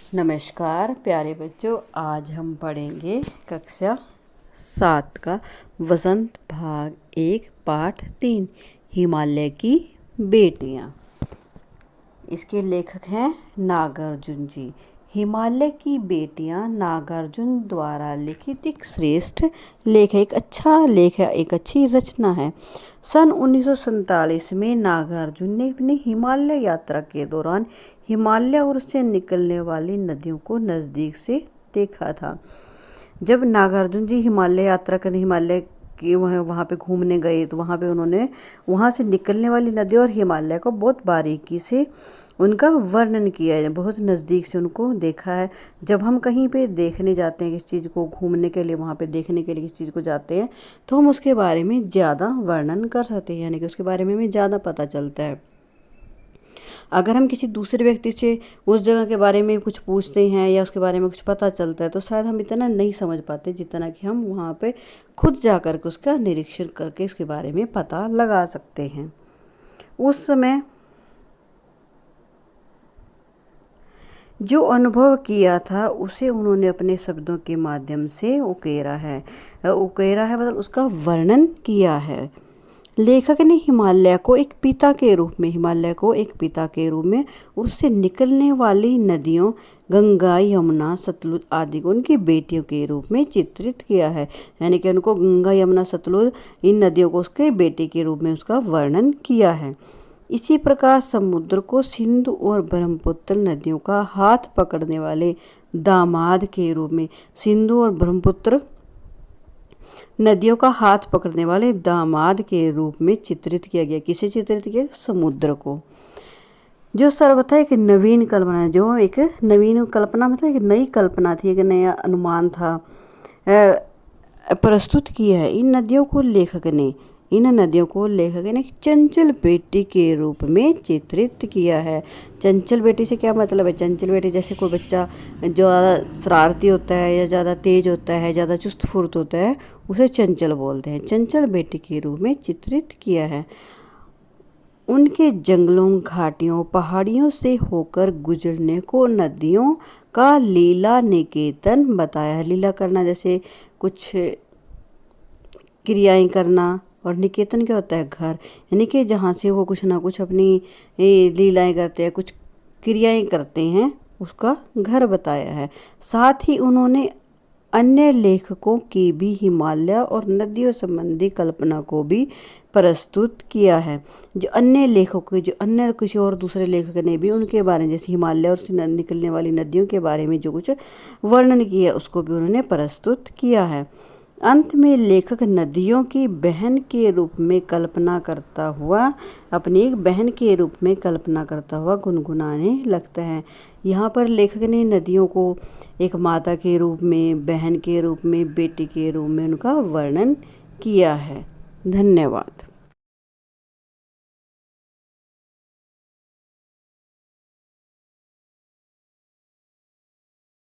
नमस्कार प्यारे बच्चों, आज हम पढ़ेंगे कक्षा 7 का वसंत भाग 1 पाठ 3 हिमालय की बेटियां। इसके लेखक हैं नागार्जुन जी। हिमालय की बेटियां नागार्जुन द्वारा लिखित एक श्रेष्ठ लेख है, एक अच्छा लेख है, एक अच्छी रचना है। सन 1947 में नागार्जुन ने अपनी हिमालय यात्रा के दौरान हिमालय और उससे निकलने वाली नदियों को नज़दीक से देखा था। जब नागार्जुन जी हिमालय यात्रा करने हिमालय के वहाँ पे घूमने गए तो वहाँ पे उन्होंने वहाँ से निकलने वाली नदियों और हिमालय को बहुत बारीकी से उनका वर्णन किया है, बहुत नज़दीक से उनको देखा है। जब हम कहीं पे देखने जाते हैं किसी चीज़ को, घूमने के लिए वहाँ पे देखने के लिए किसी चीज़ को जाते हैं तो हम उसके बारे में ज़्यादा वर्णन कर सकते हैं, यानी कि उसके बारे में हमें ज़्यादा पता चलता है। अगर हम किसी दूसरे व्यक्ति से उस जगह के बारे में कुछ पूछते हैं या उसके बारे में कुछ पता चलता है तो शायद हम इतना नहीं समझ पाते जितना कि हम वहाँ पे खुद जा कर के उसका निरीक्षण करके उसके बारे में पता लगा सकते हैं। उस समय जो अनुभव किया था उसे उन्होंने अपने शब्दों के माध्यम से उकेरा है मतलब उसका वर्णन किया है। लेखक ने हिमालय को एक पिता के रूप में उससे निकलने वाली नदियों गंगा, यमुना, सतलुज आदि को उनकी बेटियों के रूप में चित्रित किया है, यानी कि उनको गंगा, यमुना, सतलुज इन नदियों को उसके बेटे के रूप में उसका वर्णन किया है। इसी प्रकार समुद्र को सिंधु और ब्रह्मपुत्र नदियों का हाथ पकड़ने वाले दामाद के रूप में, सिंधु और ब्रह्मपुत्र नदियों का हाथ पकड़ने वाले दामाद के रूप में चित्रित किया गया। किसे चित्रित किया? समुद्र को, जो सर्वथा एक नवीन कल्पना है, जो एक नवीन कल्पना मतलब एक नई कल्पना थी, एक नया अनुमान था, प्रस्तुत किया है। इन नदियों को लेखक ने एक चंचल बेटी के रूप में चित्रित किया है। चंचल बेटी से क्या मतलब है? चंचल बेटी जैसे कोई बच्चा जो ज़्यादा शरारती होता है या ज़्यादा तेज होता है, ज़्यादा चुस्त फुर्त होता है, उसे चंचल बोलते हैं। चंचल बेटी के रूप में चित्रित किया है। उनके जंगलों, घाटियों, पहाड़ियों से होकर गुजरने को नदियों का लीला निकेतन बताया है। लीला करना जैसे कुछ क्रियाएं करना, और निकेतन क्या होता है? घर, यानी कि जहाँ से वो कुछ ना कुछ अपनी लीलाएं करते हैं, कुछ क्रियाएं करते हैं, उसका घर बताया है। साथ ही उन्होंने अन्य लेखकों की भी हिमालय और नदियों संबंधी कल्पना को भी प्रस्तुत किया है। जो अन्य किसी और दूसरे लेखक ने भी उनके बारे में, जैसे हिमालय और से निकलने वाली नदियों के बारे में जो कुछ वर्णन किया उसको भी उन्होंने प्रस्तुत किया है। अंत में लेखक नदियों की बहन के रूप में कल्पना करता हुआ, अपनी एक बहन के रूप में कल्पना करता हुआ गुनगुनाने लगता है। यहाँ पर लेखक ने नदियों को एक माता के रूप में, बहन के रूप में, बेटी के रूप में उनका वर्णन किया है। धन्यवाद।